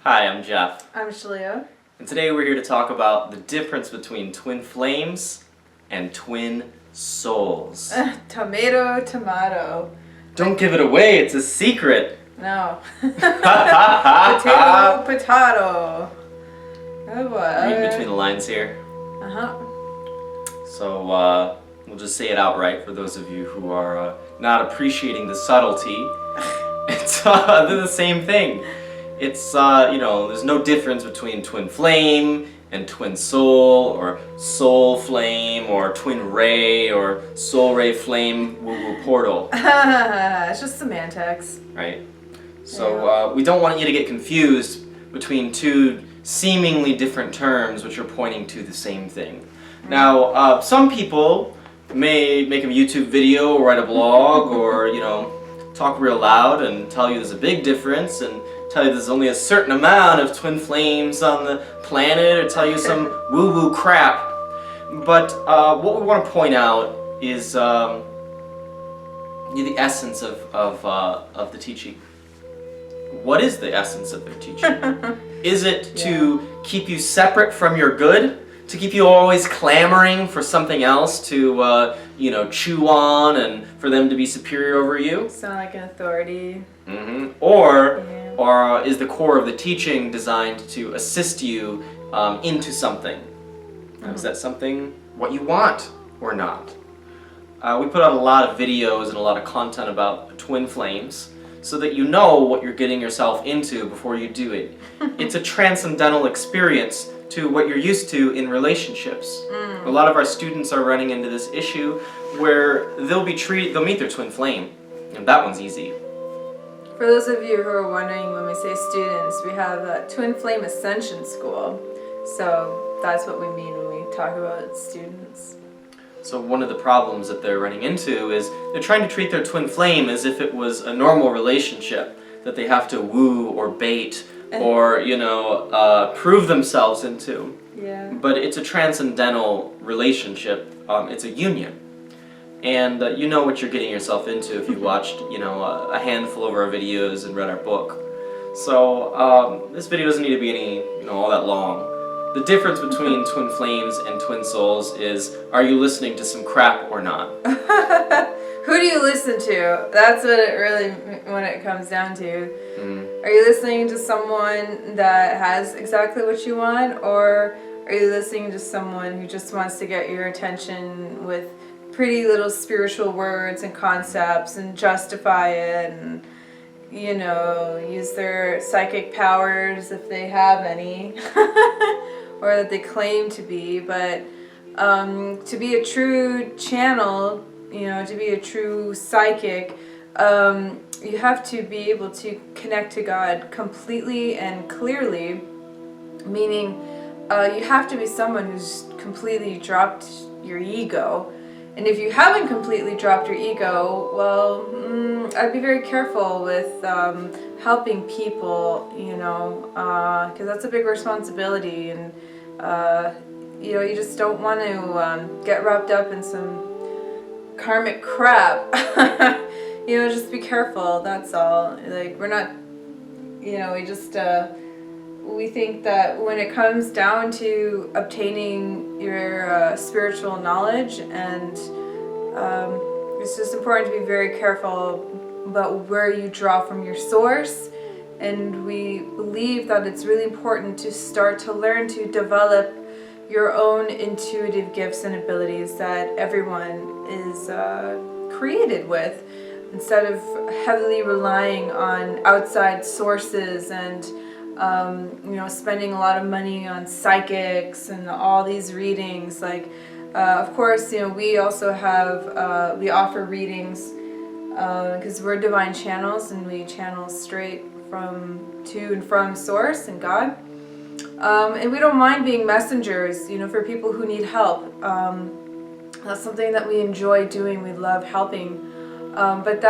Hi, I'm Jeff. I'm Shaleia. And today we're here to talk about the difference between twin flames and twin souls. Tomato. Don't give it away, it's a secret. No. Potato. Oh, what? Read between the lines here. Uh-huh. So, we'll just say it outright for those of you who are not appreciating the subtlety. They're the same thing. It's, there's no difference between twin flame and twin soul, or soul flame, or twin ray, or soul ray flame woo-woo portal. It's just semantics. Right? So, we don't want you to get confused between two seemingly different terms which are pointing to the same thing. Now, some people may make a YouTube video or write a blog or, talk real loud and tell you there's a big difference and tell you there's only a certain amount of twin flames on the planet or tell you some woo-woo crap. But what we want to point out is the essence of the teaching. What is the essence of their teaching? Is it to keep you separate from your good? To keep you always clamoring for something else to, chew on and for them to be superior over you? Sound like an authority. Mm-hmm. Or is the core of the teaching designed to assist you into something? Is that something what you want or not? We put out a lot of videos and a lot of content about twin flames so that you know what you're getting yourself into before you do it. It's a transcendental experience to what you're used to in relationships. A lot of our students are running into this issue where they'll meet their twin flame, and that one's easy. For those of you who are wondering, when we say students, we have a Twin Flame Ascension School. So that's what we mean when we talk about students. So one of the problems that they're running into is they're trying to treat their twin flame as if it was a normal relationship that they have to woo or bait or, prove themselves into. Yeah. But it's a transcendental relationship. It's a union. And you know what you're getting yourself into if you've watched, a handful of our videos and read our book. So this video doesn't need to be any, all that long. The difference between twin flames and twin souls is, are you listening to some crap or not? Who do you listen to? That's what it really, when it comes down to. Are you listening to someone that has exactly what you want, or are you listening to someone who just wants to get your attention with pretty little spiritual words and concepts and justify it and, use their psychic powers if they have any, or that they claim to be, but to be a true channel, to be a true psychic, you have to be able to connect to God completely and clearly, meaning you have to be someone who's completely dropped your ego. And if you haven't completely dropped your ego, well, I'd be very careful with helping people, because that's a big responsibility, and you just don't want to get wrapped up in some karmic crap. Just be careful, that's all. Like, we're not, we think that when it comes down to obtaining your spiritual knowledge, and it's just important to be very careful about where you draw from your source. And we believe that it's really important to start to learn to develop your own intuitive gifts and abilities that everyone is created with, instead of heavily relying on outside sources and spending a lot of money on psychics and all these readings. Like, of course, we also have, we offer readings because we're divine channels, and we channel straight to and from Source and God. And we don't mind being messengers, for people who need help. That's something that we enjoy doing. We love helping. But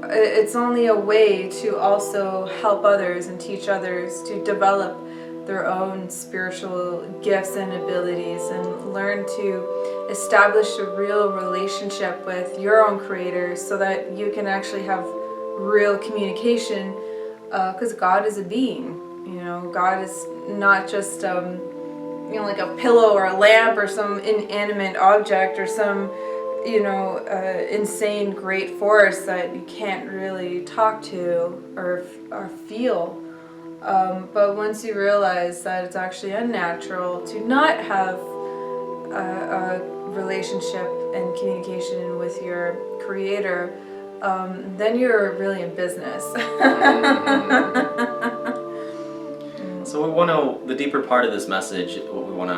it's only a way to also help others and teach others to develop their own spiritual gifts and abilities, and learn to establish a real relationship with your own creator so that you can actually have real communication, because God is a being. You know, God is not just like a pillow or a lamp or some inanimate object or some insane great force that you can't really talk to or feel. But once you realize that it's actually unnatural to not have a relationship and communication with your creator, then you're really in business. So the deeper part of this message, what we want to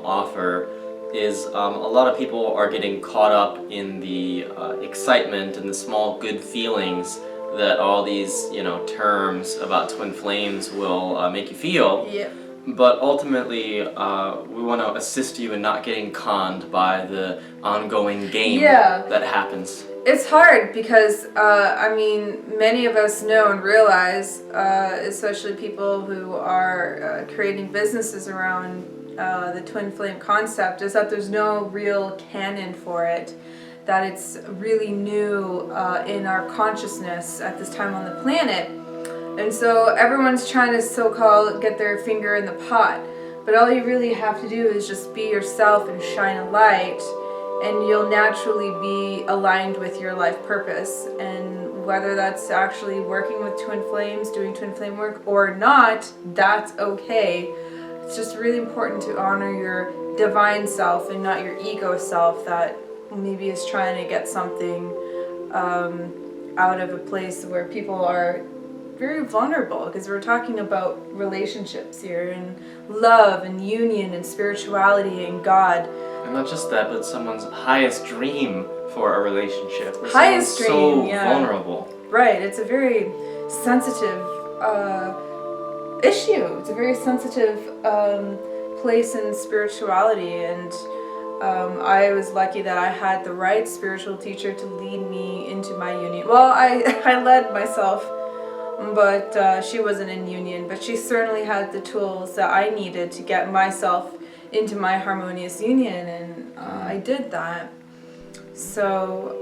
offer is a lot of people are getting caught up in the excitement and the small good feelings that all these terms about twin flames will make you feel. Yeah. But ultimately, we want to assist you in not getting conned by the ongoing game that happens. It's hard because, many of us know and realize, especially people who are creating businesses around the twin flame concept, is that there's no real canon for it, that it's really new in our consciousness at this time on the planet. And so everyone's trying to so-called get their finger in the pot. But all you really have to do is just be yourself and shine a light, and you'll naturally be aligned with your life purpose. And whether that's actually working with twin flames, doing twin flame work, or not, that's okay. It's just really important to honor your divine self and not your ego self that maybe is trying to get something out of a place where people are very vulnerable, because we're talking about relationships here and love and union and spirituality and God. And not just that, but someone's highest dream for a relationship. Highest dream, so vulnerable. Right, it's a very sensitive issue. It's a very sensitive place in spirituality, and I was lucky that I had the right spiritual teacher to lead me into my union. Well, I led myself, but she wasn't in union, but she certainly had the tools that I needed to get myself into my harmonious union, and I did that. So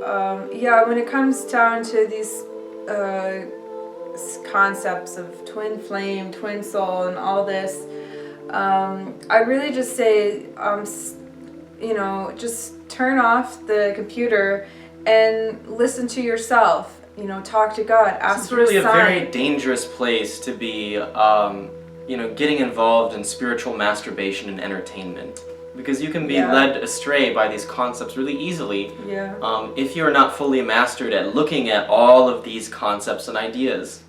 when it comes down to these concepts of twin flame, twin soul, and all this, I really just say, just turn off the computer and listen to yourself. Talk to God, ask for a sign. It's really a very dangerous place to be, getting involved in spiritual masturbation and entertainment. Because you can be led astray by these concepts really easily if you're not fully mastered at looking at all of these concepts and ideas.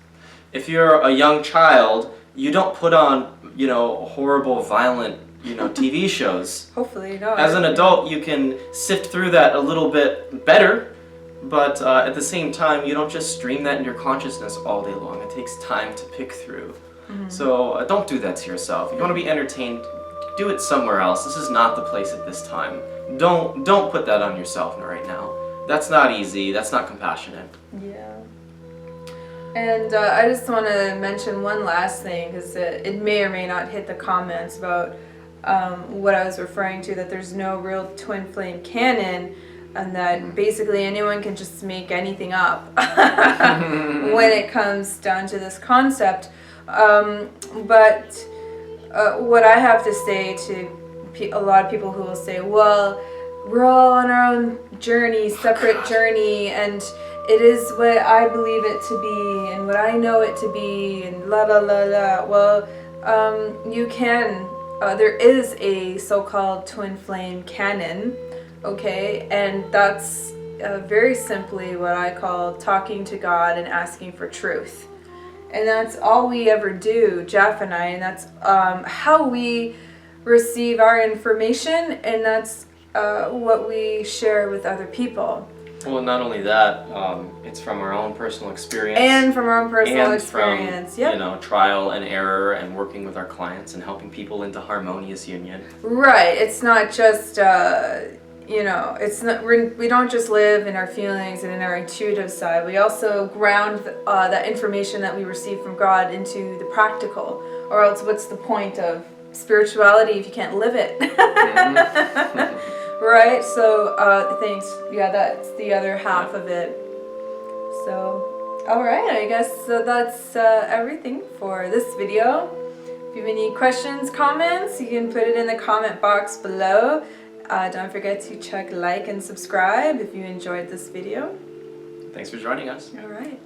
If you're a young child, you don't put on, horrible, violent, TV shows. Hopefully not. As an adult, you can sift through that a little bit better. But at the same time, you don't just stream that in your consciousness all day long. It takes time to pick through. Mm-hmm. So don't do that to yourself. If you want to be entertained, do it somewhere else. This is not the place at this time. Don't put that on yourself right now. That's not easy. That's not compassionate. Yeah. And I just want to mention one last thing, because it may or may not hit the comments about what I was referring to, that there's no real twin flame canon, and that basically anyone can just make anything up when it comes down to this concept. But what I have to say to a lot of people who will say, well, we're all on our own journey, separate journey, and it is what I believe it to be and what I know it to be, and la la la la. Well, you can, there is a so-called twin flame canon. Okay, and that's very simply what I call talking to God and asking for truth. And that's all we ever do, Jeff and I, and that's how we receive our information, and that's what we share with other people. Well, not only that, it's from our own personal experience. And from our own personal experience, from, trial and error and working with our clients and helping people into harmonious union. Right, it's not just... it's not, we don't just live in our feelings and in our intuitive side. We also ground that information that we receive from God into the practical, or else what's the point of spirituality if you can't live it? Mm-hmm. Right? So, thanks. Yeah, that's the other half of it. So, Alright, I guess that's everything for this video. If you have any questions, comments, you can put it in the comment box below. Don't forget to check like and subscribe if you enjoyed this video. Thanks for joining us. Alright.